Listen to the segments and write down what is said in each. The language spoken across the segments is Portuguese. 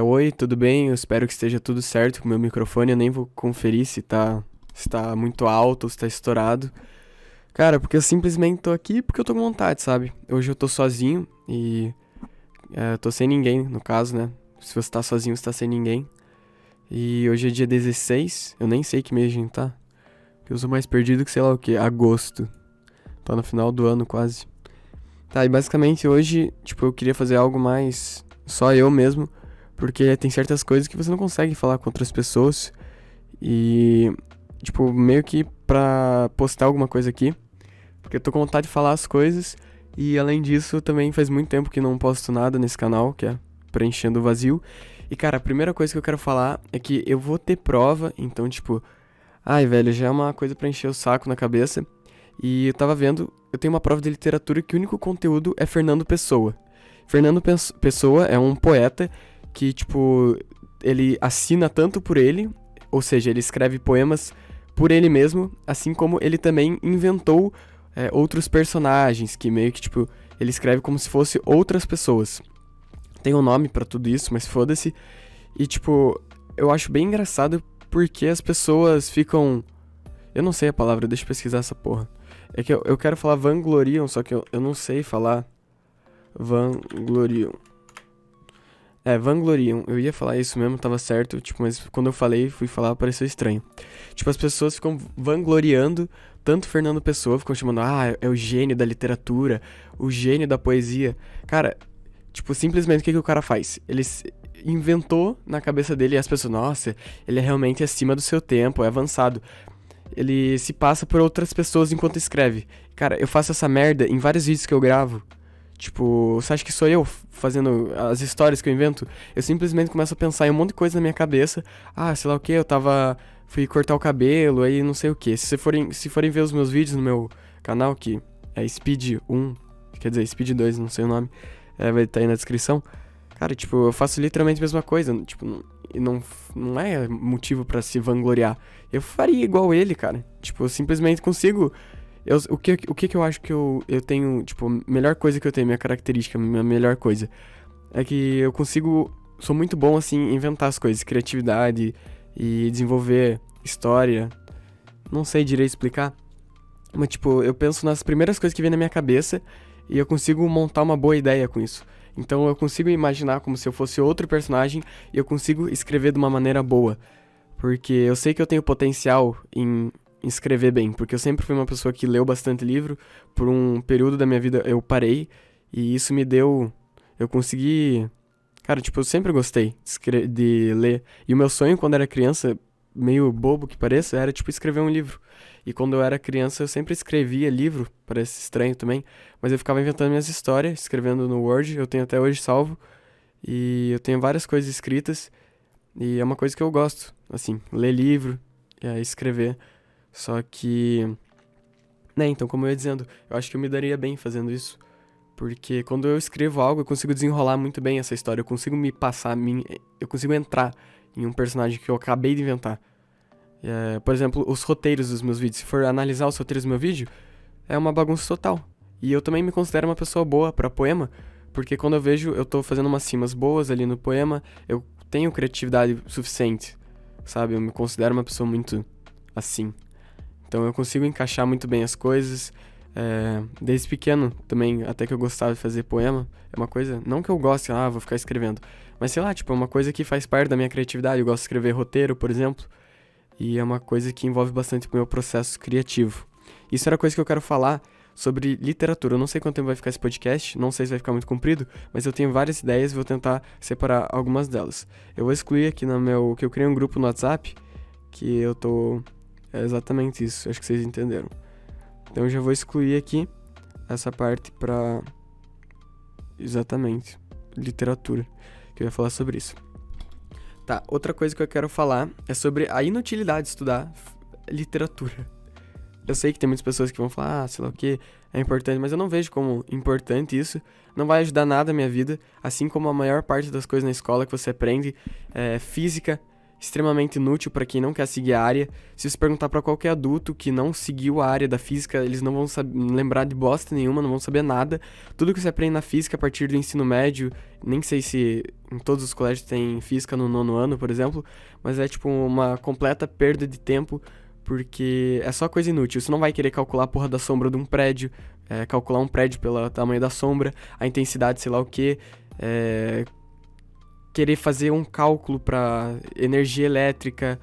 Oi, tudo bem? Eu espero que esteja tudo certo com o meu microfone. Eu nem vou conferir se tá muito alto ou se tá estourado. Cara, porque eu simplesmente tô aqui porque eu tô com vontade, sabe? Hoje eu tô sozinho e tô sem ninguém, no caso, né? Se você tá sozinho, você tá sem ninguém. E hoje é dia 16, eu nem sei que mês a gente tá. Eu sou mais perdido que sei lá o que, agosto. Tá no final do ano quase. Tá, e basicamente hoje, tipo, eu queria fazer algo mais só eu mesmo, porque tem certas coisas que você não consegue falar com outras pessoas e, tipo, meio que pra postar alguma coisa aqui, porque eu tô com vontade de falar as coisas e além disso também faz muito tempo que não posto nada nesse canal, que é preenchendo o vazio. E cara, a primeira coisa que eu quero falar é que eu vou ter prova, então, tipo, ai, velho, já é uma coisa pra encher o saco na cabeça. E eu tava vendo, eu tenho uma prova de literatura que o único conteúdo é Fernando Pessoa. Pessoa é um poeta que, tipo, ele assina tanto por ele, ou seja, ele escreve poemas por ele mesmo, assim como ele também inventou outros personagens, que meio que, tipo, ele escreve como se fosse outras pessoas. Tem um nome pra tudo isso, mas foda-se. E, tipo, eu acho bem engraçado porque as pessoas ficam. Eu não sei a palavra, deixa eu pesquisar essa porra. É que eu quero falar vangloriam, só que eu não sei falar vangloriam. Vangloriam. Eu ia falar isso mesmo, tava certo, tipo, mas quando eu falei, fui falar, pareceu estranho. Tipo, as pessoas ficam vangloriando tanto Fernando Pessoa, ficam chamando, é o gênio da literatura, o gênio da poesia. Cara, tipo, simplesmente o que o cara faz? Inventou na cabeça dele e as pessoas, nossa, ele é realmente acima do seu tempo, é avançado. Ele se passa por outras pessoas enquanto escreve. Cara, eu faço essa merda em vários vídeos que eu gravo. Tipo, você acha que sou eu fazendo as histórias que eu invento? Eu simplesmente começo a pensar em um monte de coisa na minha cabeça. Sei lá o que, fui cortar o cabelo, aí não sei o que. Se forem ver os meus vídeos no meu canal, que é Speed 1, quer dizer, Speed 2, não sei o nome, vai estar aí na descrição. Cara, tipo, eu faço literalmente a mesma coisa. Tipo, não é motivo pra se vangloriar. Eu faria igual ele, cara. Tipo, eu simplesmente consigo. O que eu acho que eu tenho, tipo, a melhor coisa que eu tenho, minha característica, minha melhor coisa, é que eu consigo. Sou muito bom, assim, em inventar as coisas, criatividade e desenvolver história. Não sei direito explicar. Mas, tipo, eu penso nas primeiras coisas que vem na minha cabeça e eu consigo montar uma boa ideia com isso. Então eu consigo imaginar como se eu fosse outro personagem e eu consigo escrever de uma maneira boa. Porque eu sei que eu tenho potencial em escrever bem. Porque eu sempre fui uma pessoa que leu bastante livro. Por um período da minha vida eu parei e isso me deu. Eu consegui. Cara, tipo, eu sempre gostei de ler. E o meu sonho quando era criança, meio bobo que pareça, era tipo escrever um livro. E quando eu era criança, eu sempre escrevia livro, parece estranho também, mas eu ficava inventando minhas histórias, escrevendo no Word, eu tenho até hoje salvo, e eu tenho várias coisas escritas, e é uma coisa que eu gosto, assim, ler livro, escrever. Só que, né, então como eu ia dizendo, eu acho que eu me daria bem fazendo isso, porque quando eu escrevo algo, eu consigo desenrolar muito bem essa história, eu consigo me passar, eu consigo entrar em um personagem que eu acabei de inventar. Por exemplo, os roteiros dos meus vídeos. Se for analisar os roteiros do meu vídeo, é uma bagunça total. E eu também me considero uma pessoa boa pra poema, porque quando eu vejo, eu tô fazendo umas rimas boas ali no poema, eu tenho criatividade suficiente, sabe? Eu me considero uma pessoa muito assim. Então eu consigo encaixar muito bem as coisas. Desde pequeno também, até que eu gostava de fazer poema, é uma coisa, não que eu goste, vou ficar escrevendo, mas sei lá, tipo, é uma coisa que faz parte da minha criatividade. Eu gosto de escrever roteiro, por exemplo. E é uma coisa que envolve bastante o meu processo criativo. Isso era coisa que eu quero falar sobre literatura. Eu não sei quanto tempo vai ficar esse podcast, não sei se vai ficar muito comprido, mas eu tenho várias ideias e vou tentar separar algumas delas. Eu vou excluir aqui no meu. Que eu criei um grupo no WhatsApp, que eu tô. É exatamente isso, acho que vocês entenderam. Então eu já vou excluir aqui essa parte pra. Exatamente. Literatura. Que eu ia falar sobre isso. Tá, outra coisa que eu quero falar é sobre a inutilidade de estudar literatura. Eu sei que tem muitas pessoas que vão falar, sei lá o que, é importante, mas eu não vejo como importante isso. Não vai ajudar nada a minha vida, assim como a maior parte das coisas na escola que você aprende, física, extremamente inútil pra quem não quer seguir a área. Se você perguntar pra qualquer adulto que não seguiu a área da física, eles não vão lembrar de bosta nenhuma, não vão saber nada. Tudo que você aprende na física a partir do ensino médio, nem sei se em todos os colégios tem física no 9º ano, por exemplo, mas é tipo uma completa perda de tempo, porque é só coisa inútil. Você não vai querer calcular a porra da sombra de um prédio, calcular um prédio pelo tamanho da sombra, a intensidade, sei lá o quê, querer fazer um cálculo pra energia elétrica.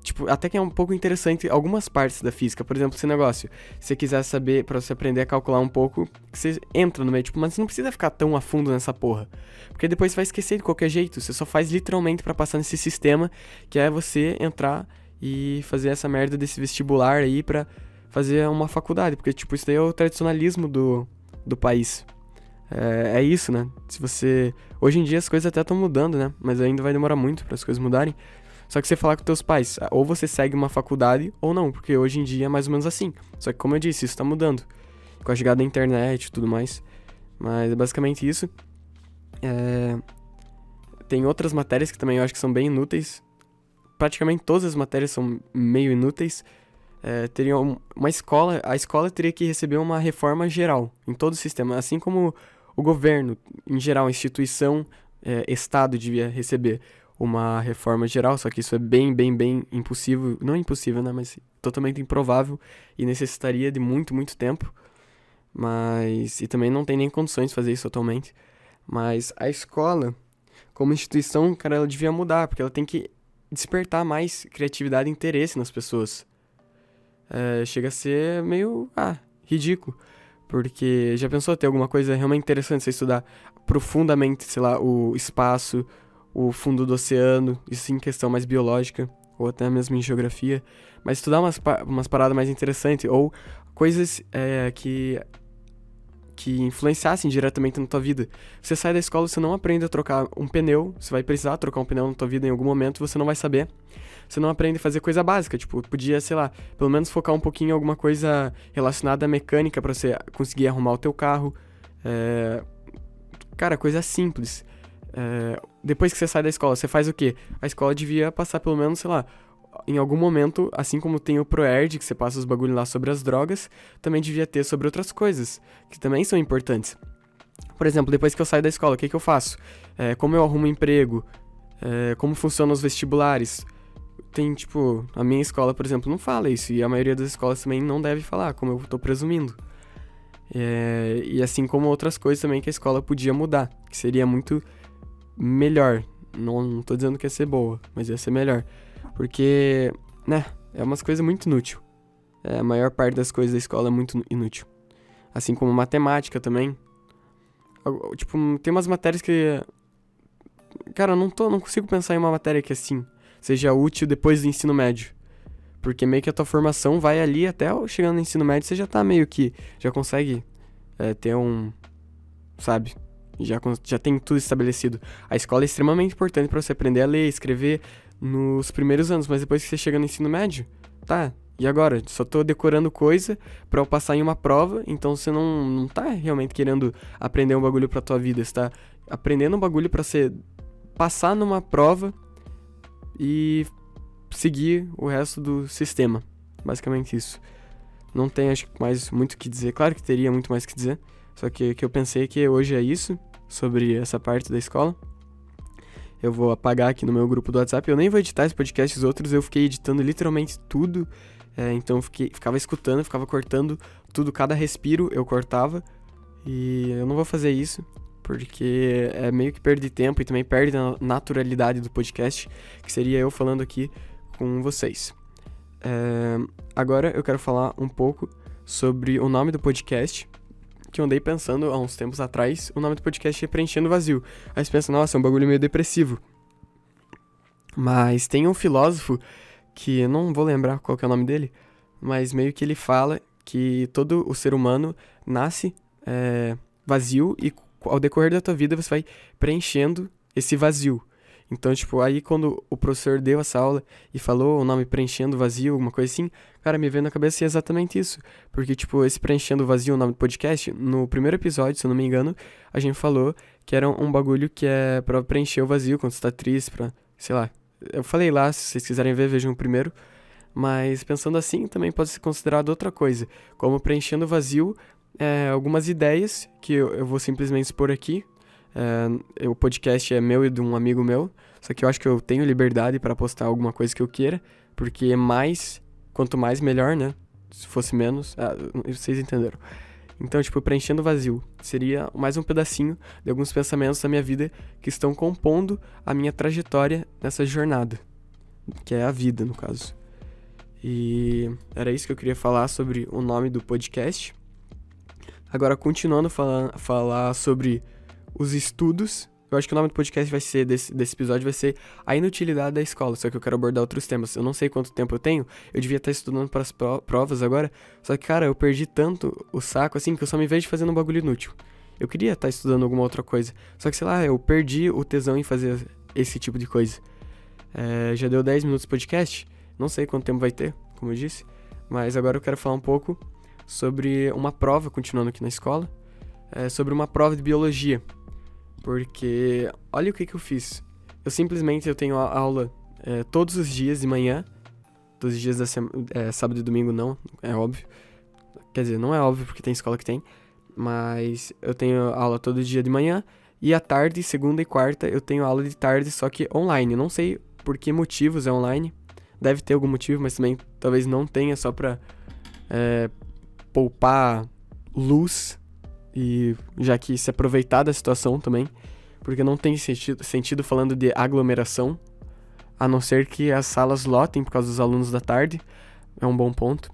Tipo, até que é um pouco interessante algumas partes da física. Por exemplo, esse negócio. Se você quiser saber, pra você aprender a calcular um pouco, você entra no meio, tipo, mas você não precisa ficar tão a fundo nessa porra. Porque depois você vai esquecer de qualquer jeito. Você só faz literalmente pra passar nesse sistema, que é você entrar e fazer essa merda desse vestibular aí pra fazer uma faculdade. Porque, tipo, isso daí é o tradicionalismo do país. É isso, né? Se você... Hoje em dia as coisas até estão mudando, né? Mas ainda vai demorar muito para as coisas mudarem. Só que você falar com teus pais, ou você segue uma faculdade ou não, porque hoje em dia é mais ou menos assim. Só que como eu disse, isso tá mudando. Com a chegada da internet e tudo mais. Mas é basicamente isso. Tem outras matérias que também eu acho que são bem inúteis. Praticamente todas as matérias são meio inúteis. Teria uma escola... A escola teria que receber uma reforma geral em todo o sistema, assim como o governo, em geral, a instituição, Estado devia receber uma reforma geral, só que isso é bem, bem, bem impossível. Não impossível, né? Mas totalmente improvável e necessitaria de muito, muito tempo. E também não tem nem condições de fazer isso atualmente. Mas a escola, como instituição, cara, ela devia mudar, porque ela tem que despertar mais criatividade e interesse nas pessoas. Chega a ser meio, ridículo. Porque já pensou ter alguma coisa realmente interessante você estudar profundamente, sei lá, o espaço, o fundo do oceano, isso em questão mais biológica, ou até mesmo em geografia, mas estudar umas paradas mais interessantes, ou coisas que influenciassem diretamente na tua vida. Você sai da escola, você não aprende a trocar um pneu, você vai precisar trocar um pneu na tua vida em algum momento, você não vai saber. Você não aprende a fazer coisa básica, tipo, podia, sei lá, pelo menos focar um pouquinho em alguma coisa relacionada à mecânica pra você conseguir arrumar o teu carro. Cara, coisa simples. Depois que você sai da escola, você faz o quê? A escola devia passar pelo menos, sei lá, em algum momento, assim como tem o ProErd, que você passa os bagulho lá sobre as drogas, também devia ter sobre outras coisas, que também são importantes. Por exemplo, depois que eu saio da escola, o que eu faço? Como eu arrumo emprego? Como funcionam os vestibulares? Tem, tipo, a minha escola, por exemplo, não fala isso, e a maioria das escolas também não deve falar, como eu tô presumindo. E assim como outras coisas também que a escola podia mudar, que seria muito melhor. Não tô dizendo que ia ser boa, mas ia ser melhor. Porque, né, é umas coisas muito inúteis. A maior parte das coisas da escola é muito inútil. Assim como matemática também. Tipo, tem umas matérias que... Cara, eu não consigo pensar em uma matéria que, assim, seja útil depois do ensino médio. Porque meio que a tua formação vai ali até chegando no ensino médio, você já tá meio que... Já consegue ter sabe? Já tem tudo estabelecido. A escola é extremamente importante pra você aprender a ler, escrever nos primeiros anos, mas depois que você chega no ensino médio, tá, e agora? Só tô decorando coisa pra eu passar em uma prova, então você não tá realmente querendo aprender um bagulho pra tua vida, você tá aprendendo um bagulho pra você passar numa prova e seguir o resto do sistema. Basicamente isso. Não tem, acho que, mais muito o que dizer. Claro que teria muito mais o que dizer, só que eu pensei que hoje é isso, sobre essa parte da escola. Eu vou apagar aqui no meu grupo do WhatsApp. Eu nem vou editar esse podcast, os outros eu fiquei editando literalmente tudo. Então eu ficava escutando, ficava cortando tudo, cada respiro eu cortava. E eu não vou fazer isso, porque é meio que perder tempo e também perde a naturalidade do podcast, que seria eu falando aqui com vocês. Agora eu quero falar um pouco sobre o nome do podcast, que eu andei pensando há uns tempos atrás. O nome do podcast é Preenchendo o Vazio. Aí você pensa, nossa, é um bagulho meio depressivo. Mas tem um filósofo, que eu não vou lembrar qual que é o nome dele, mas meio que ele fala que todo o ser humano nasce vazio e ao decorrer da tua vida você vai preenchendo esse vazio. Então, tipo, aí quando o professor deu essa aula e falou o nome Preenchendo o Vazio, alguma coisa assim, cara, me veio na cabeça exatamente isso. Porque, tipo, esse Preenchendo o Vazio, o nome do podcast, no primeiro episódio, se eu não me engano, a gente falou que era um bagulho que é pra preencher o vazio quando você tá triste, pra, sei lá, Eu falei lá, se vocês quiserem ver, vejam o primeiro. Mas pensando assim, também pode ser considerado outra coisa, como preenchendo o vazio, algumas ideias que eu vou simplesmente expor aqui. O podcast é meu e de um amigo meu, só que eu acho que eu tenho liberdade para postar alguma coisa que eu queira, porque quanto mais melhor, né? Se fosse menos, vocês entenderam. Então, tipo, preenchendo o vazio seria mais um pedacinho de alguns pensamentos da minha vida que estão compondo a minha trajetória nessa jornada, que é a vida, no caso. E era isso que eu queria falar sobre o nome do podcast. Agora, continuando a falar sobre os estudos, eu acho que o nome do podcast vai ser, desse episódio vai ser A Inutilidade da Escola, só que eu quero abordar outros temas. Eu não sei quanto tempo eu tenho, eu devia estar estudando para as provas agora, só que, cara, eu perdi tanto o saco, assim, que eu só me vejo fazendo um bagulho inútil. Eu queria estar estudando alguma outra coisa, só que, sei lá, eu perdi o tesão em fazer esse tipo de coisa. Já deu 10 minutos de podcast, não sei quanto tempo vai ter, como eu disse, mas agora eu quero falar um pouco sobre uma prova, continuando aqui na escola, sobre uma prova de biologia. Porque, olha o que eu fiz. Eu tenho aula todos os dias de manhã. Todos os dias da semana. Sábado e domingo não, é óbvio. Quer dizer, não é óbvio porque tem escola que tem. Mas eu tenho aula todo dia de manhã. E à tarde, segunda e quarta, eu tenho aula de tarde, só que online. Não sei por que motivos é online. Deve ter algum motivo, mas também talvez não tenha, só pra poupar luz. E já que se aproveitar da situação também, porque não tem sentido falando de aglomeração, a não ser que as salas lotem por causa dos alunos da tarde, é um bom ponto.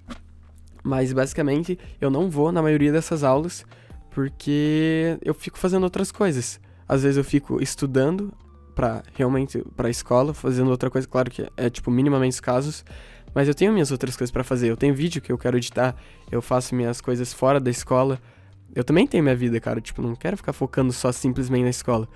Mas basicamente eu não vou na maioria dessas aulas porque eu fico fazendo outras coisas. Às vezes eu fico estudando realmente pra escola, fazendo outra coisa, claro que é tipo minimamente os casos, mas eu tenho minhas outras coisas pra fazer. Eu tenho vídeo que eu quero editar, eu faço minhas coisas fora da escola. Eu também tenho minha vida, cara, tipo, não quero ficar focando só simplesmente na escola.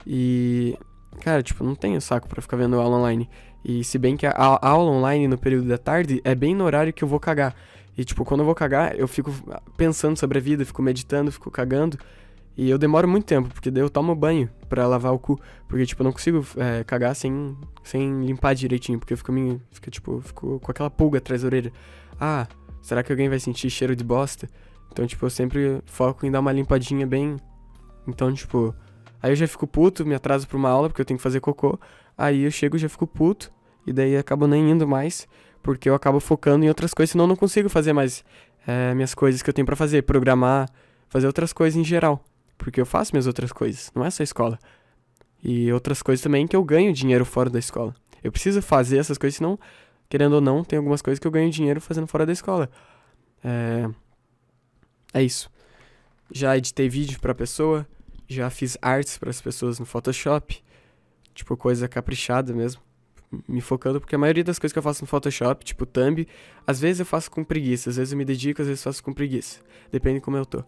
E, cara, tipo, não tenho saco pra ficar vendo aula online. E se bem que a aula online no período da tarde é bem no horário que eu vou cagar. E, tipo, quando eu vou cagar, eu fico pensando sobre a vida, fico meditando, fico cagando. E eu demoro muito tempo, porque daí eu tomo banho pra lavar o cu. Porque, tipo, eu não consigo cagar sem limpar direitinho, porque eu fico com aquela pulga atrás da orelha. Ah, será que alguém vai sentir cheiro de bosta? Então, tipo, eu sempre foco em dar uma limpadinha bem... Então, tipo... Aí eu já fico puto, me atraso pra uma aula, porque eu tenho que fazer cocô. Aí eu chego e já fico puto. E daí acabo nem indo mais, porque eu acabo focando em outras coisas, senão eu não consigo fazer mais minhas coisas que eu tenho pra fazer. Programar, fazer outras coisas em geral. Porque eu faço minhas outras coisas, não é só escola. E outras coisas também que eu ganho dinheiro fora da escola. Eu preciso fazer essas coisas, senão, querendo ou não, tem algumas coisas que eu ganho dinheiro fazendo fora da escola. É isso. Já editei vídeo pra pessoa, já fiz artes pras pessoas no Photoshop, tipo coisa caprichada mesmo, me focando, porque a maioria das coisas que eu faço no Photoshop, tipo thumb, às vezes eu faço com preguiça, às vezes eu me dedico, às vezes eu faço com preguiça, depende de como eu tô.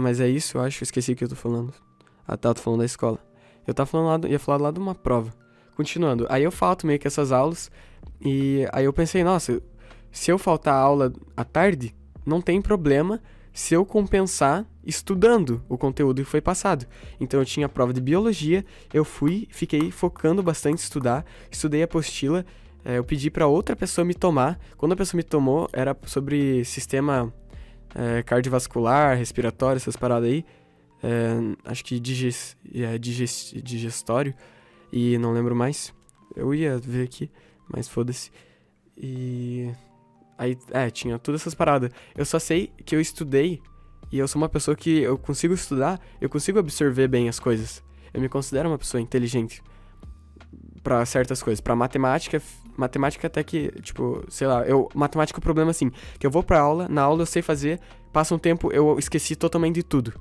Mas é isso, eu acho, eu esqueci o que eu tô falando. Tô falando da escola. Ia falar lá de uma prova. Continuando, aí eu falto meio que essas aulas, e aí eu pensei, nossa, se eu faltar aula à tarde, não tem problema se eu compensar estudando o conteúdo que foi passado. Então eu tinha a prova de biologia, fiquei focando bastante em estudar, estudei a apostila, eu pedi pra outra pessoa me tomar. Quando a pessoa me tomou, era sobre sistema cardiovascular, respiratório, essas paradas aí. Acho que digestório, e não lembro mais. Eu ia ver aqui, mas foda-se. E... aí, tinha todas essas paradas. Eu só sei que eu estudei, e eu sou uma pessoa que eu consigo estudar, eu consigo absorver bem as coisas. Eu me considero uma pessoa inteligente pra certas coisas. Pra matemática até que, tipo, sei lá, matemática é o problema assim, que eu vou pra aula, na aula eu sei fazer, passa um tempo, eu esqueci totalmente de tudo.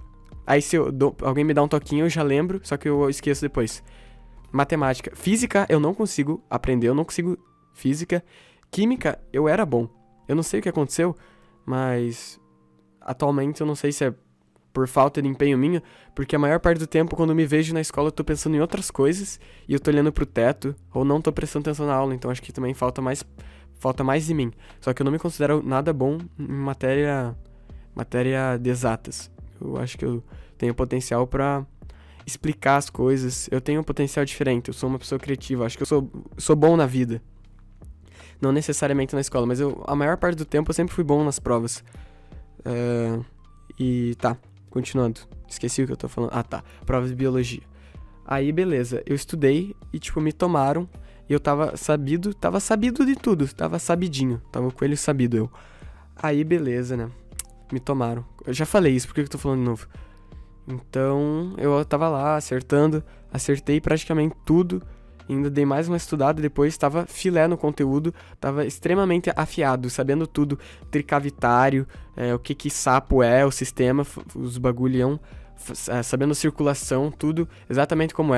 Aí se alguém me dá um toquinho, eu já lembro, só que eu esqueço depois. Matemática. Física, eu não consigo aprender, eu não consigo física. Química, eu era bom. Eu não sei o que aconteceu, mas atualmente eu não sei se é por falta de empenho minha, porque a maior parte do tempo, quando eu me vejo na escola, eu tô pensando em outras coisas, e eu tô olhando pro teto, ou não tô prestando atenção na aula, então acho que também falta mais de mim. Só que eu não me considero nada bom em matéria de exatas. Eu acho que eu tenho potencial pra explicar as coisas. Eu tenho um potencial diferente, eu sou uma pessoa criativa, acho que eu sou bom na vida. Não necessariamente na escola, mas a maior parte do tempo eu sempre fui bom nas provas. E tá, continuando. Esqueci o que eu tô falando. Ah, tá. Provas de biologia. Aí, beleza. Eu estudei e, tipo, me tomaram. E eu tava sabido de tudo. Tava sabidinho. Tava o coelho sabido, eu. Aí, beleza, né? Me tomaram. Eu já falei isso, por que eu tô falando de novo? Então, eu tava lá acertando. Acertei praticamente tudo. Ainda dei mais uma estudada, depois tava filé no conteúdo, tava extremamente afiado, sabendo tudo, tricavitário, o que sapo é, o sistema, os bagulhão, sabendo a circulação, tudo exatamente como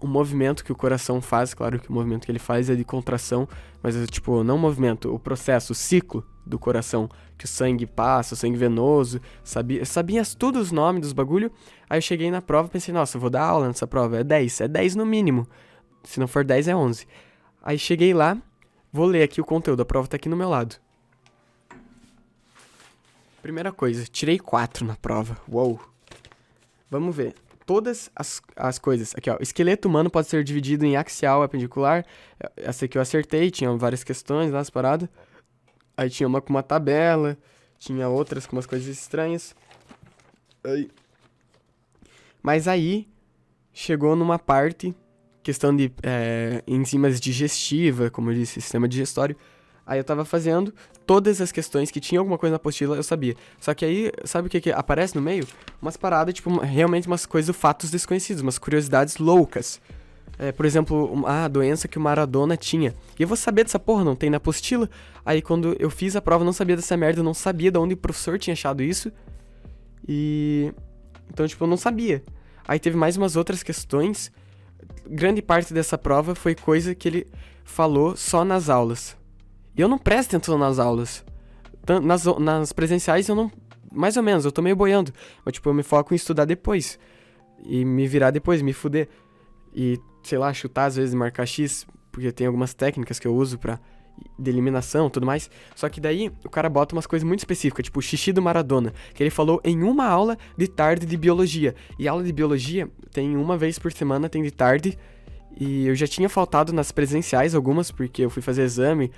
o movimento que o coração faz, claro que o movimento que ele faz é de contração, mas tipo, não o movimento, o processo, o ciclo do coração, que o sangue passa, o sangue venoso, sabia todos os nomes dos bagulho. Aí eu cheguei na prova e pensei, nossa, eu vou dar aula nessa prova, é 10 no mínimo. Se não for 10, é 11. Aí cheguei lá, vou ler aqui o conteúdo, a prova tá aqui no meu lado. Primeira coisa, tirei 4 na prova. Uou. Vamos ver. Todas as coisas. Aqui, ó. Esqueleto humano pode ser dividido em axial e apendicular. Essa aqui eu acertei, tinha várias questões lá, as paradas. Aí tinha uma com uma tabela, tinha outras com umas coisas estranhas. Mas aí, chegou numa parte... questão de enzimas digestivas, como eu disse, sistema digestório. Aí eu tava fazendo todas as questões que tinha alguma coisa na apostila, eu sabia. Só que aí, sabe o que aparece no meio? Umas paradas, tipo, realmente umas coisas, fatos desconhecidos, umas curiosidades loucas. Por exemplo, a doença que o Maradona tinha. E eu vou saber dessa porra, não tem na apostila. Aí quando eu fiz a prova, eu não sabia dessa merda, eu não sabia de onde o professor tinha achado isso. Então, tipo, eu não sabia. Aí teve mais umas outras questões. Grande parte dessa prova foi coisa que ele falou só nas aulas. E eu não presto atenção nas aulas. Nas presenciais eu não... Mais ou menos, eu tô meio boiando. Mas tipo, eu me foco em estudar depois. E me virar depois, me fuder. E, sei lá, chutar às vezes, marcar X. Porque tem algumas técnicas que eu uso de eliminação e tudo mais. Só que daí o cara bota umas coisas muito específicas, tipo o xixi do Maradona, que ele falou em uma aula de tarde de biologia. E aula de biologia tem uma vez por semana, tem de tarde. E eu já tinha faltado nas presenciais algumas, porque eu fui fazer exame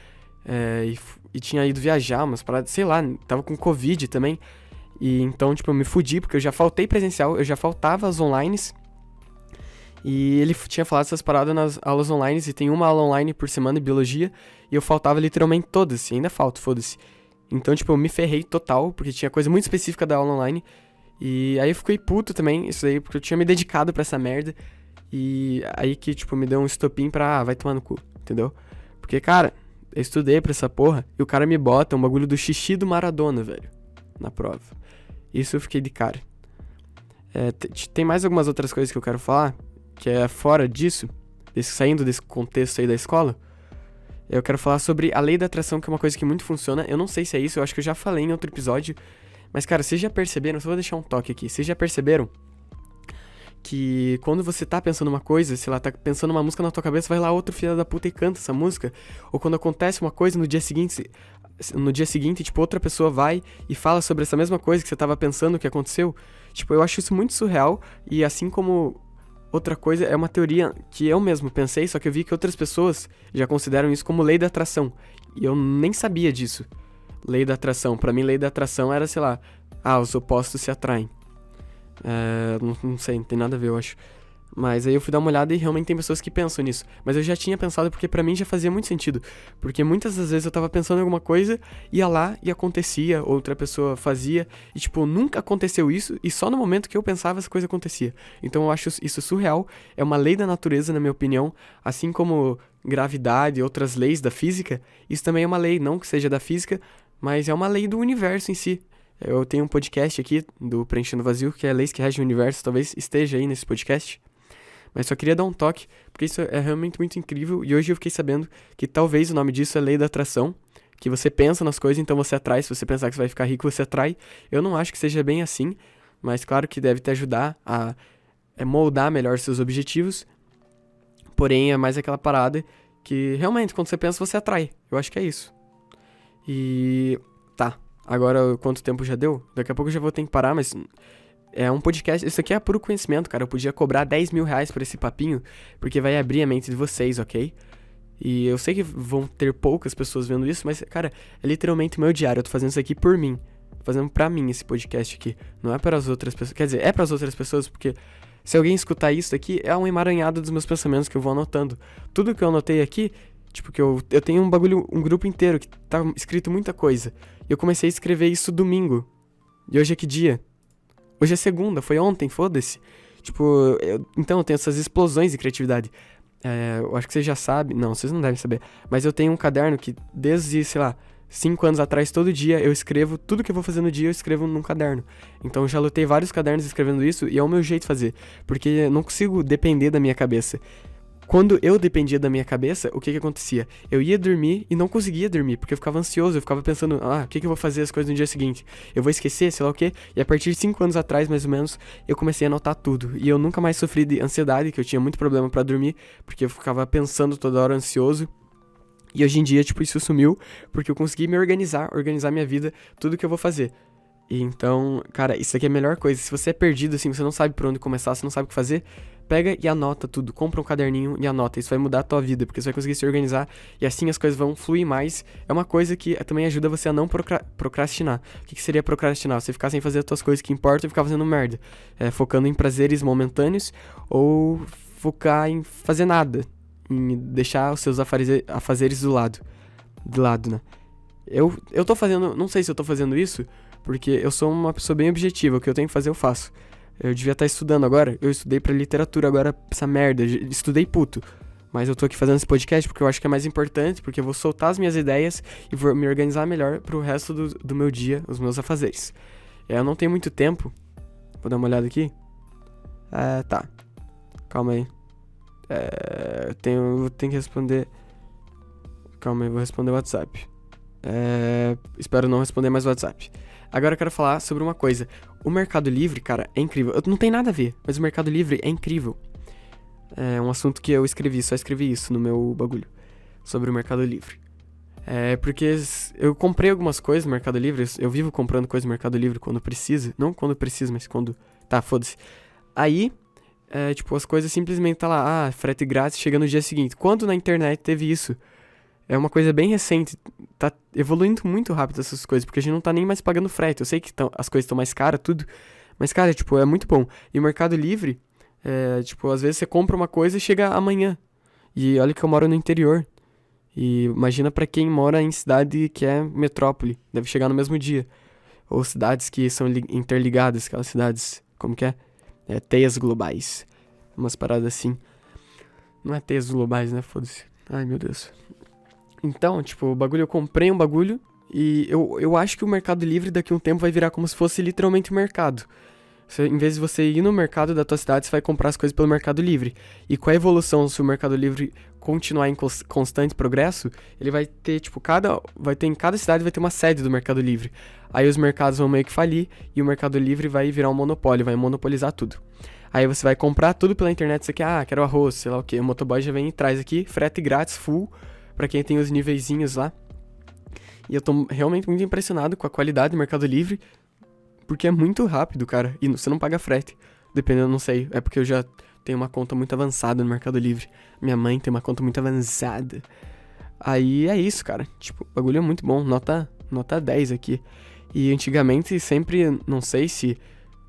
e tinha ido viajar, umas paradas, sei lá, tava com Covid também. E então, tipo, eu me fudi, porque eu já faltei presencial, eu já faltava as online. E ele tinha falado essas paradas nas aulas online, e tem uma aula online por semana de biologia, e eu faltava literalmente todas, e ainda falta, foda-se. Então, tipo, eu me ferrei total, porque tinha coisa muito específica da aula online, e aí eu fiquei puto também, isso aí, porque eu tinha me dedicado pra essa merda, e aí que, tipo, me deu um estopim pra, vai tomar no cu, entendeu? Porque, cara, eu estudei pra essa porra, e o cara me bota um bagulho do xixi do Maradona, velho, na prova. Isso eu fiquei de cara. Tem mais algumas outras coisas que eu quero falar, que é fora disso, saindo desse contexto aí da escola. Eu quero falar sobre a lei da atração, que é uma coisa que muito funciona. Eu não sei se é isso, eu acho que eu já falei em outro episódio. Mas, cara, vocês já perceberam, só vou deixar um toque aqui. Vocês já perceberam que quando você tá pensando uma coisa, sei lá, tá pensando uma música na tua cabeça, vai lá outro filho da puta e canta essa música? Ou quando acontece uma coisa no dia seguinte, tipo, outra pessoa vai e fala sobre essa mesma coisa que você tava pensando que aconteceu? Tipo, eu acho isso muito surreal, e assim como... Outra coisa é uma teoria que eu mesmo pensei, só que eu vi que outras pessoas já consideram isso como lei da atração. E eu nem sabia disso. Lei da atração. Pra mim, lei da atração era, sei lá, os opostos se atraem. Não sei, não tem nada a ver, eu acho. Mas aí eu fui dar uma olhada e realmente tem pessoas que pensam nisso. Mas eu já tinha pensado porque pra mim já fazia muito sentido. Porque muitas das vezes eu tava pensando em alguma coisa, ia lá e acontecia, outra pessoa fazia. E tipo, nunca aconteceu isso e só no momento que eu pensava essa coisa acontecia. Então eu acho isso surreal. É uma lei da natureza, na minha opinião. Assim como gravidade e outras leis da física, isso também é uma lei, não que seja da física, mas é uma lei do universo em si. Eu tenho um podcast aqui do Preenchendo Vazio, que é Leis que Regem o Universo, talvez esteja aí nesse podcast. Mas só queria dar um toque, porque isso é realmente muito incrível. E hoje eu fiquei sabendo que talvez o nome disso é lei da atração. Que você pensa nas coisas, então você atrai. Se você pensar que você vai ficar rico, você atrai. Eu não acho que seja bem assim, mas claro que deve te ajudar a moldar melhor seus objetivos. Porém, é mais aquela parada que realmente, quando você pensa, você atrai. Eu acho que é isso. E tá, agora quanto tempo já deu? Daqui a pouco eu já vou ter que parar, mas É um podcast, isso aqui é puro conhecimento, cara. Eu podia cobrar 10 mil reais por esse papinho, porque vai abrir a mente de vocês, ok? E eu sei que vão ter poucas pessoas vendo isso, mas, cara, é literalmente o meu diário. Eu tô fazendo isso aqui por mim. Tô fazendo pra mim esse podcast aqui. Não é para as outras pessoas. Quer dizer, é para as outras pessoas, porque se alguém escutar isso aqui, é uma emaranhada dos meus pensamentos que eu vou anotando. Tudo que eu anotei aqui, tipo, que eu tenho um grupo inteiro que tá escrito muita coisa. E eu comecei a escrever isso domingo. E hoje é que dia? Hoje é segunda, foi ontem, foda-se. Tipo, então eu tenho essas explosões de criatividade. Eu acho que vocês já sabem, não, vocês não devem saber. Mas eu tenho um caderno que desde, sei lá, 5 anos atrás, todo dia eu escrevo, tudo que eu vou fazer no dia eu escrevo num caderno. Então eu já lotei vários cadernos escrevendo isso e é o meu jeito de fazer. Porque eu não consigo depender da minha cabeça. Quando eu dependia da minha cabeça, o que acontecia? Eu ia dormir e não conseguia dormir, porque eu ficava ansioso, eu ficava pensando, o que eu vou fazer as coisas no dia seguinte? Eu vou esquecer, sei lá o quê? E a partir de 5 anos atrás, mais ou menos, eu comecei a anotar tudo. E eu nunca mais sofri de ansiedade, que eu tinha muito problema pra dormir, porque eu ficava pensando toda hora ansioso. E hoje em dia, tipo, isso sumiu, porque eu consegui me organizar minha vida, tudo que eu vou fazer. E então, cara, isso aqui é a melhor coisa. Se você é perdido, assim, você não sabe por onde começar, você não sabe o que fazer, pega e anota tudo. Compra um caderninho e anota. Isso vai mudar a tua vida, porque você vai conseguir se organizar e assim as coisas vão fluir mais. É uma coisa que também ajuda você a não procrastinar. O que seria procrastinar? Você ficar sem fazer as tuas coisas que importam e ficar fazendo merda. Focando em prazeres momentâneos ou focar em fazer nada. Em deixar os seus afazeres do lado. De lado, né? Eu tô fazendo... Não sei se eu tô fazendo isso... Porque eu sou uma pessoa bem objetiva, o que eu tenho que fazer eu faço. Eu devia estar estudando agora, eu estudei pra literatura agora, essa merda, estudei puto. Mas eu tô aqui fazendo esse podcast porque eu acho que é mais importante, porque eu vou soltar as minhas ideias e vou me organizar melhor pro resto do meu dia, os meus afazeres. Eu não tenho muito tempo, vou dar uma olhada aqui. Tá, calma aí. Eu tenho que responder... Calma aí, vou responder o WhatsApp. Espero não responder mais o WhatsApp. Agora eu quero falar sobre uma coisa. O Mercado Livre, cara, é incrível. Não tem nada a ver, mas o Mercado Livre é incrível. É um assunto que eu só escrevi isso no meu bagulho. Sobre o Mercado Livre. Porque eu comprei algumas coisas no Mercado Livre. Eu vivo comprando coisas no Mercado Livre quando preciso. Não quando preciso, mas quando... Tá, foda-se. Aí, tipo, as coisas simplesmente tá lá. Frete grátis chega no dia seguinte. Quando na internet teve isso? É uma coisa bem recente, tá evoluindo muito rápido essas coisas, porque a gente não tá nem mais pagando frete. Eu sei que as coisas estão mais caras, tudo, mas, cara, tipo, é muito bom. E o Mercado Livre, tipo, às vezes você compra uma coisa e chega amanhã. E olha que eu moro no interior. E imagina pra quem mora em cidade que é metrópole, deve chegar no mesmo dia. Ou cidades que são interligadas, aquelas cidades, como que é? Teias globais. Umas paradas assim. Não é teias globais, né? Foda-se. Ai, meu Deus. Então, tipo, eu comprei um bagulho e eu acho que o Mercado Livre daqui a um tempo vai virar como se fosse literalmente um mercado. Em vez de você ir no mercado da tua cidade, você vai comprar as coisas pelo Mercado Livre. E com a evolução, se o Mercado Livre continuar em constante progresso, ele vai ter, tipo, em cada cidade vai ter uma sede do Mercado Livre. Aí os mercados vão meio que falir e o Mercado Livre vai virar um monopólio, vai monopolizar tudo. Aí você vai comprar tudo pela internet, você quer, quero arroz, sei lá o que. O motoboy já vem e traz aqui, frete grátis, full, pra quem tem os niveizinhos lá. E eu tô realmente muito impressionado com a qualidade do Mercado Livre, porque é muito rápido, cara, e você não paga frete. Dependendo, não sei, é porque eu já tenho uma conta muito avançada no Mercado Livre. Minha mãe tem uma conta muito avançada. Aí é isso, cara, tipo, o bagulho é muito bom, nota 10 aqui. E antigamente sempre, não sei se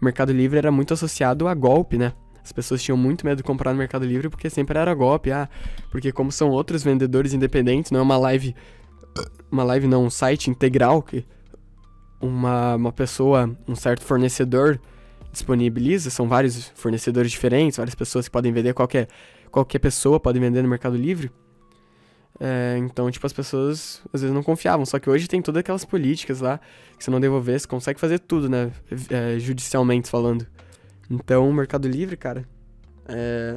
o Mercado Livre era muito associado a golpe, né? As pessoas tinham muito medo de comprar no Mercado Livre porque sempre era golpe, porque como são outros vendedores independentes, não é um site integral que uma pessoa, um certo fornecedor disponibiliza, são vários fornecedores diferentes, várias pessoas que podem vender, qualquer pessoa pode vender no Mercado Livre. Então, tipo, as pessoas às vezes não confiavam, só que hoje tem todas aquelas políticas lá, que se não devolver, você consegue fazer tudo, né, judicialmente falando. Então, o Mercado Livre, cara, é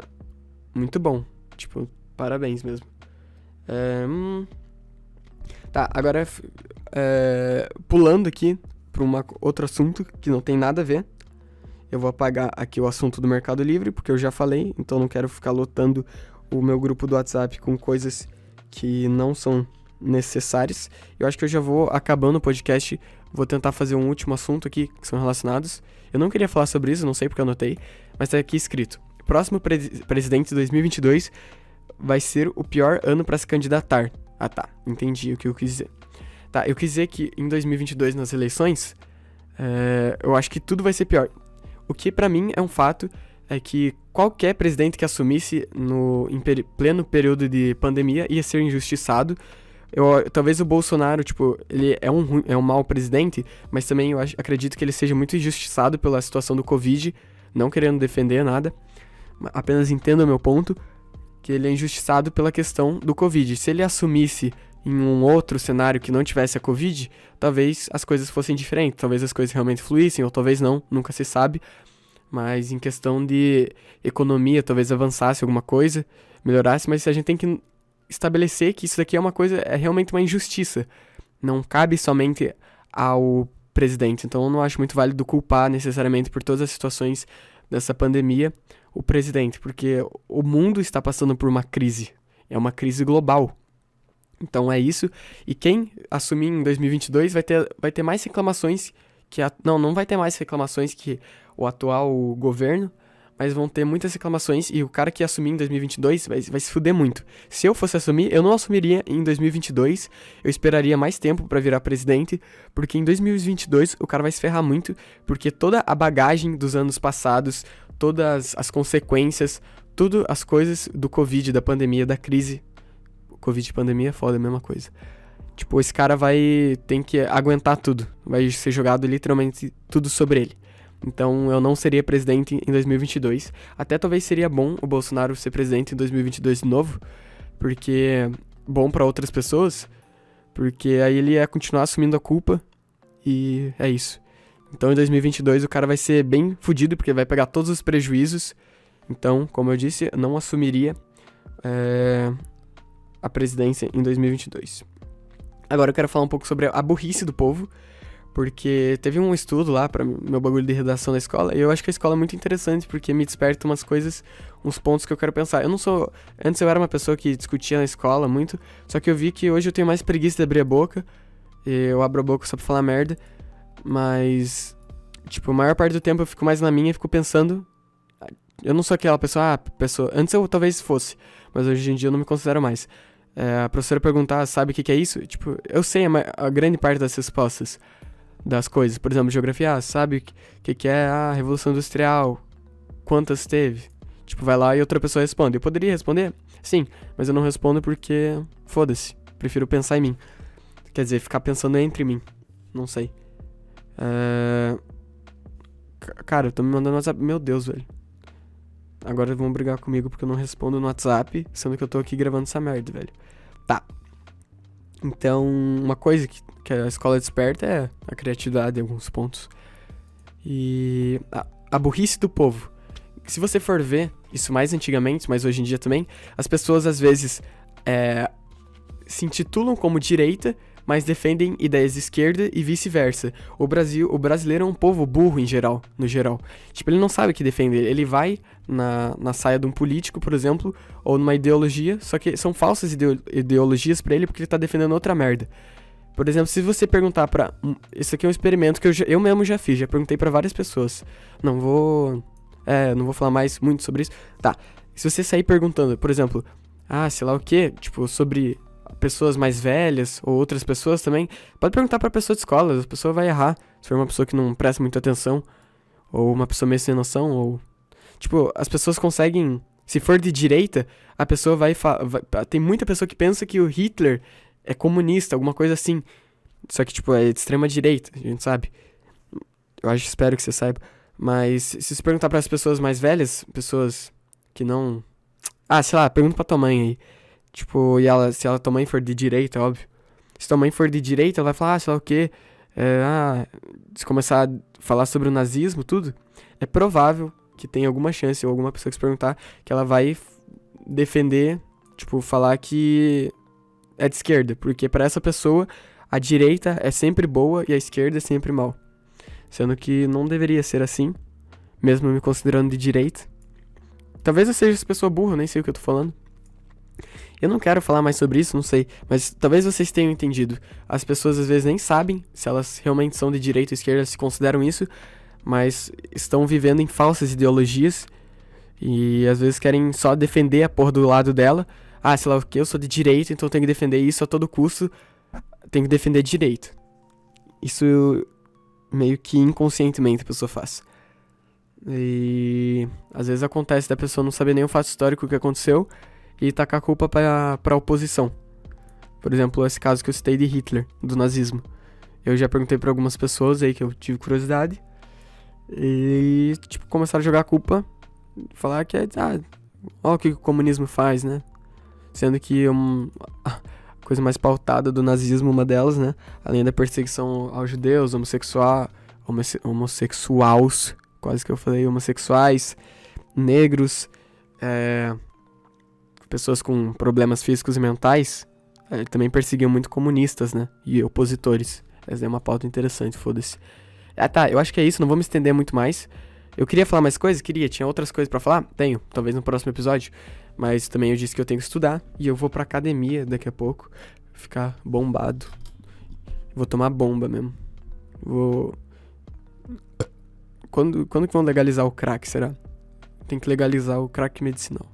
muito bom. Tipo, parabéns mesmo. Tá, agora pulando aqui pra outro assunto que não tem nada a ver. Eu vou apagar aqui o assunto do Mercado Livre, porque eu já falei, então não quero ficar lotando o meu grupo do WhatsApp com coisas que não são necessárias. Eu acho que eu já vou acabando o podcast, vou tentar fazer um último assunto aqui, que são relacionados. Eu não queria falar sobre isso, não sei porque eu anotei, mas tá aqui escrito. Próximo presidente de 2022 vai ser o pior ano para se candidatar. Ah tá, entendi o que eu quis dizer. Tá, eu quis dizer que em 2022 nas eleições, eu acho que tudo vai ser pior. O que pra mim é um fato é que qualquer presidente que assumisse em pleno período de pandemia ia ser injustiçado. Talvez o Bolsonaro, tipo, ele é um mau presidente, mas também eu acredito que ele seja muito injustiçado pela situação do Covid, não querendo defender nada, apenas entenda o meu ponto, que ele é injustiçado pela questão do Covid. Se ele assumisse em um outro cenário que não tivesse a Covid, talvez as coisas fossem diferentes, talvez as coisas realmente fluíssem, ou talvez não, nunca se sabe. Mas em questão de economia, talvez avançasse alguma coisa, melhorasse, mas a gente tem que estabelecer que isso daqui é realmente uma injustiça. Não cabe somente ao presidente. Então eu não acho muito válido culpar necessariamente por todas as situações dessa pandemia o presidente, porque o mundo está passando por uma crise. É uma crise global. Então é isso. E quem assumir em 2022 vai ter mais reclamações que... Não vai ter mais reclamações que o atual governo, mas vão ter muitas reclamações e o cara que assumir em 2022 vai se fuder muito. Se eu fosse assumir, eu não assumiria em 2022, eu esperaria mais tempo pra virar presidente, porque em 2022 o cara vai se ferrar muito, porque toda a bagagem dos anos passados, todas as consequências, tudo as coisas do Covid, da pandemia, da crise. Covid e pandemia é foda, é a mesma coisa. Tipo, esse cara tem que aguentar tudo, vai ser jogado literalmente tudo sobre ele. Então eu não seria presidente em 2022. Até talvez seria bom o Bolsonaro ser presidente em 2022 de novo, porque bom pra outras pessoas, porque aí ele ia continuar assumindo a culpa e é isso. Então em 2022 o cara vai ser bem fudido, porque vai pegar todos os prejuízos. Então, como eu disse, eu não assumiria a presidência em 2022. Agora eu quero falar um pouco sobre a burrice do povo, porque teve um estudo lá para meu bagulho de redação da escola, e eu acho que a escola é muito interessante, porque me desperta umas coisas, uns pontos que eu quero pensar. Antes eu era uma pessoa que discutia na escola muito, só que eu vi que hoje eu tenho mais preguiça de abrir a boca, e eu abro a boca só pra falar merda, mas, tipo, a maior parte do tempo eu fico mais na minha e fico pensando. Eu não sou aquela pessoa, antes eu talvez fosse, mas hoje em dia eu não me considero mais. A professora perguntar, sabe o que é isso? Tipo, eu sei a grande parte das respostas das coisas. Por exemplo, geografia, sabe o que é a Revolução Industrial? Quantas teve? Tipo, vai lá e outra pessoa responde. Eu poderia responder? Sim, mas eu não respondo porque, foda-se, prefiro pensar em mim. Quer dizer, ficar pensando entre mim. Não sei. Cara, eu tô me mandando WhatsApp. Meu Deus, velho. Agora vão brigar comigo porque eu não respondo no WhatsApp, sendo que eu tô aqui gravando essa merda, velho. Tá. Então, uma coisa que a escola desperta é a criatividade em alguns pontos. E a burrice do povo. Se você for ver, isso mais antigamente, mas hoje em dia também, as pessoas às vezes se intitulam como direita, mas defendem ideias de esquerda e vice-versa. O brasileiro é um povo burro no geral. Tipo, ele não sabe o que defender. Ele vai na saia de um político, por exemplo, ou numa ideologia, só que são falsas ideologias pra ele porque ele tá defendendo outra merda. Por exemplo, se você perguntar pra... Isso aqui é um experimento que eu mesmo já fiz, já perguntei pra várias pessoas. Não vou falar mais muito sobre isso. Tá, se você sair perguntando, por exemplo, sei lá o quê, tipo, sobre pessoas mais velhas ou outras pessoas também, pode perguntar pra pessoa de escola, a pessoa vai errar. Se for uma pessoa que não presta muita atenção, ou uma pessoa meio sem noção, ou... Tipo, as pessoas conseguem... Se for de direita, a pessoa tem muita pessoa que pensa que o Hitler é comunista, alguma coisa assim. Só que, tipo, é de extrema direita, a gente sabe. Espero que você saiba. Mas se você perguntar para as pessoas mais velhas, pessoas que não... sei lá, pergunta pra tua mãe aí. Tipo, se tua mãe for de direita, óbvio. Se tua mãe for de direita, ela vai falar, sei lá o quê. Se começar a falar sobre o nazismo, tudo. É provável que tenha alguma chance, ou alguma pessoa que se perguntar, que ela vai defender, tipo, falar que é de esquerda. Porque pra essa pessoa, a direita é sempre boa e a esquerda é sempre mal. Sendo que não deveria ser assim, mesmo me considerando de direita. Talvez eu seja essa pessoa burra, nem sei o que eu tô falando. Eu não quero falar mais sobre isso, não sei, mas talvez vocês tenham entendido. As pessoas às vezes nem sabem se elas realmente são de direita ou esquerda, se consideram isso, mas estão vivendo em falsas ideologias e às vezes querem só defender a porra do lado dela. Ah, sei lá o que, eu sou de direita, então eu tenho que defender isso a todo custo, tenho que defender direito. Isso meio que inconscientemente a pessoa faz. E às vezes acontece da pessoa não saber nem o fato histórico que aconteceu e tacar a culpa pra oposição. Por exemplo, esse caso que eu citei de Hitler, do nazismo. Eu já perguntei pra algumas pessoas aí que eu tive curiosidade. E, tipo, começaram a jogar a culpa. Falar que é, olha o que o comunismo faz, né? Sendo que a coisa mais pautada do nazismo, uma delas, né? Além da perseguição aos judeus, homossexuais, quase que eu falei, homossexuais, negros, pessoas com problemas físicos e mentais, também perseguiam muito comunistas, né? E opositores. Essa é uma pauta interessante, foda-se. Tá, eu acho que é isso, não vou me estender muito mais. Eu queria falar mais coisas? Queria. Tinha outras coisas pra falar? Tenho, talvez no próximo episódio. Mas também eu disse que eu tenho que estudar. E eu vou pra academia daqui a pouco. Ficar bombado. Vou tomar bomba mesmo. Quando que vão legalizar o crack, será? Tem que legalizar o crack medicinal.